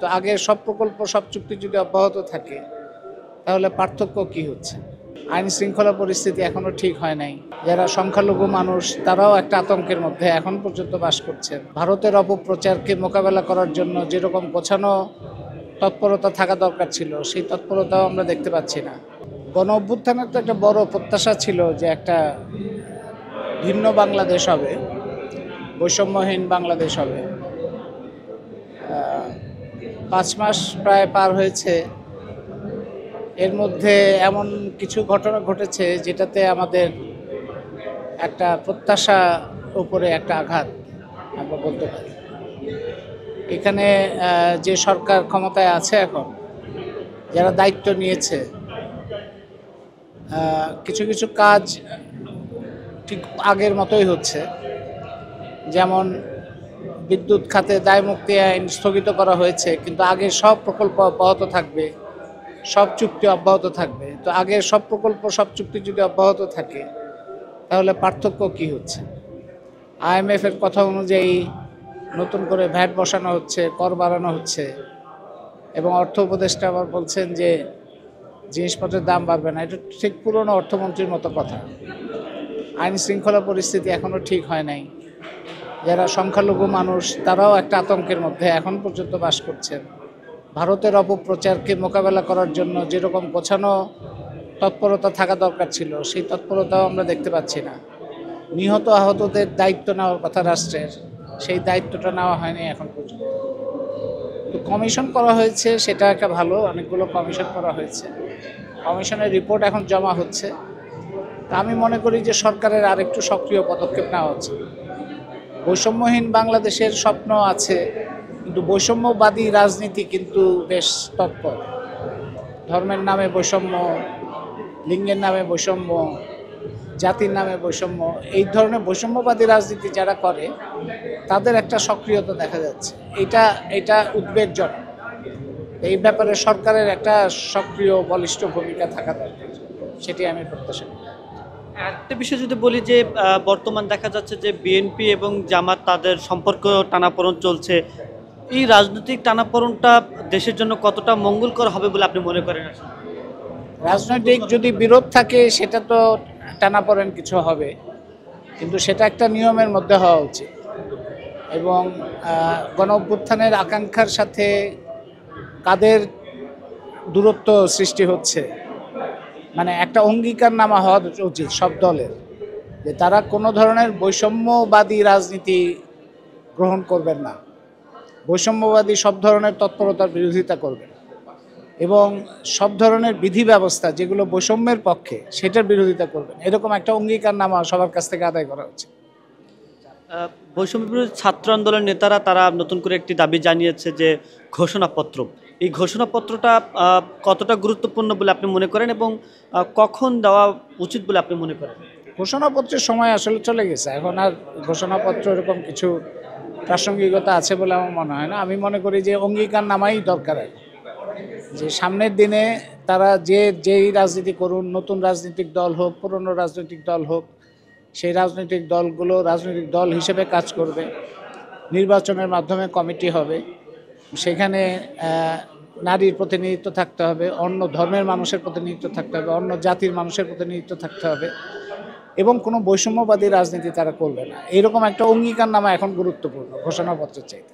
তো আগের সব প্রকল্প সব চুক্তি যদি অব্যাহত থাকে তাহলে পার্থক্য কি হচ্ছে? আইন শৃঙ্খলা পরিস্থিতি এখনো ঠিক হয় নাই। যারা সংখ্যালঘু মানুষ তারাও একটা আতঙ্কের মধ্যে এখন পর্যন্ত বাস করছেন। ভারতের অপপ্রচারকে মোকাবেলা করার জন্য যেরকম গোছানো তৎপরতা থাকা দরকার ছিল সেই তৎপরতাও আমরা দেখতে পাচ্ছি না। গণ অভ্যুত্থানের তো একটা বড় প্রত্যাশা ছিল যে একটা ভিন্ন বাংলাদেশ হবে, বৈষম্যহীন বাংলাদেশ হবে। 5 মাস প্রায় পার হয়েছে, এর মধ্যে এমন কিছু ঘটনা ঘটেছে যেটাতে আমাদের একটা প্রত্যাশা উপরে একটা আঘাত আমরা বলতে পারি। এখানে যে সরকার ক্ষমতায় আছে এখন, যারা দায়িত্ব নিয়েছে, কিছু কিছু কাজ ঠিক আগের মতোই হচ্ছে। যেমন বিদ্যুৎ খাতে দায়মুক্তি আইন স্থগিত করা হয়েছে, কিন্তু আগের সব প্রকল্প অব্যাহত থাকবে, সব চুক্তি অব্যাহত থাকবে। তো আগের সব প্রকল্প সব চুক্তি যদি অব্যাহত থাকে তাহলে পার্থক্য কি হচ্ছে? IMF এর কথা অনুযায়ী নতুন করে ভ্যাট বসানো হচ্ছে, কর বাড়ানো হচ্ছে, এবং অর্থ উপদেষ্টা আবার বলছেন যে জিনিসপত্রের দাম বাড়বে না। এটা ঠিক পুরনো অর্থমন্ত্রীর মতো কথা। আইন শৃঙ্খলা পরিস্থিতি এখনো ঠিক হয় নাই। যারা সংখ্যালঘু মানুষ তারাও একটা আতঙ্কের মধ্যে এখন পর্যন্ত বাস করছেন। ভারতের অপপ্রচারকে মোকাবেলা করার জন্য যেরকম গোছানো তৎপরতা থাকা দরকার ছিল সেই তৎপরতাও আমরা দেখতে পাচ্ছি না। নিহত আহতদের দায়িত্ব নেওয়ার কথা রাষ্ট্রের, সেই দায়িত্বটা নেওয়া হয়নি এখন পর্যন্ত। তো কমিশন করা হয়েছে, সেটা একটা ভালো, অনেকগুলো কমিশন করা হয়েছে। কমিশনের রিপোর্ট এখন জমা হচ্ছে। তা আমি মনে করি যে সরকারের আরেকটু সক্রিয় পদক্ষেপ নেওয়া উচিত। বৈষম্যহীন বাংলাদেশের স্বপ্ন আছে, কিন্তু বৈষম্যবাদী রাজনীতি কিন্তু বেশ তৎপর। ধর্মের নামে বৈষম্য, লিঙ্গের নামে বৈষম্য, জাতির নামে বৈষম্য, এই ধরনের বৈষম্যবাদী রাজনীতি যারা করে তাদের একটা সক্রিয়তা দেখা যাচ্ছে। এটা উদ্বেগজনক। এই ব্যাপারে সরকারের একটা সক্রিয় বলিষ্ঠ ভূমিকা থাকা দরকার, সেটি আমি প্রত্যাশা করি। একটা বিষয় যদি বলি যে বর্তমান দেখা যাচ্ছে যে বিএনপি এবং জামাত তাদের সম্পর্ক টানাপোড়েন চলছে। এই রাজনৈতিক টানাপোড়েনটা দেশের জন্য কতটা মঙ্গলকর হবে বলে আপনি মনে করেন? রাজনৈতিক যদি বিরোধ থাকে সেটা তো টানাপোড়েন কিছু হবে, কিন্তু সেটা একটা নিয়মের মধ্যে হওয়া উচিত। এবং গণ অভ্যুত্থানের আকাঙ্ক্ষার সাথে কাদের দূরত্ব সৃষ্টি হচ্ছে, মানে একটা অঙ্গীকারনামা হওয়া উচিত সব দলের, যে তারা কোনো ধরনের বৈষম্যবাদী রাজনীতি গ্রহণ করবেন না, বৈষম্যবাদী সব ধরনের তৎপরতার বিরোধিতা করবেন, এবং সব ধরনের বিধি ব্যবস্থা যেগুলো বৈষম্যের পক্ষে সেটার বিরোধিতা করবেন। এরকম একটা অঙ্গীকারনামা সবার কাছ থেকে আদায় করা উচিত। বৈষম্য বিরোধী ছাত্র আন্দোলনের নেতারা তারা নতুন করে একটি দাবি জানিয়েছে যে ঘোষণাপত্র, এই ঘোষণাপত্রটা কতটা গুরুত্বপূর্ণ বলে আপনি মনে করেন এবং কখন দেওয়া উচিত বলে আপনি মনে করেন? ঘোষণাপত্রের সময় আসলে চলে গেছে, এখন আর ঘোষণাপত্র এরকম কিছু প্রাসঙ্গিকতা আছে বলে আমার মনে হয় না। আমি মনে করি যে অঙ্গীকারনামাই দরকার, যে সামনের দিনে তারা যেই রাজনীতি করুন, নতুন রাজনৈতিক দল হোক, পুরনো রাজনৈতিক দল হোক, সেই রাজনৈতিক দলগুলো রাজনৈতিক দল হিসেবে কাজ করবে। নির্বাচনের মাধ্যমে কমিটি হবে, সেখানে নারীর প্রতিনিধিত্ব থাকতে হবে, অন্য ধর্মের মানুষের প্রতিনিধিত্ব থাকতে হবে, অন্য জাতির মানুষের প্রতিনিধিত্ব থাকতে হবে, এবং কোনো বৈষম্যবাদী রাজনীতি তারা করবে না। এরকম একটা অঙ্গীকারনামা এখন গুরুত্বপূর্ণ ঘোষণাপত্রের চাইতে।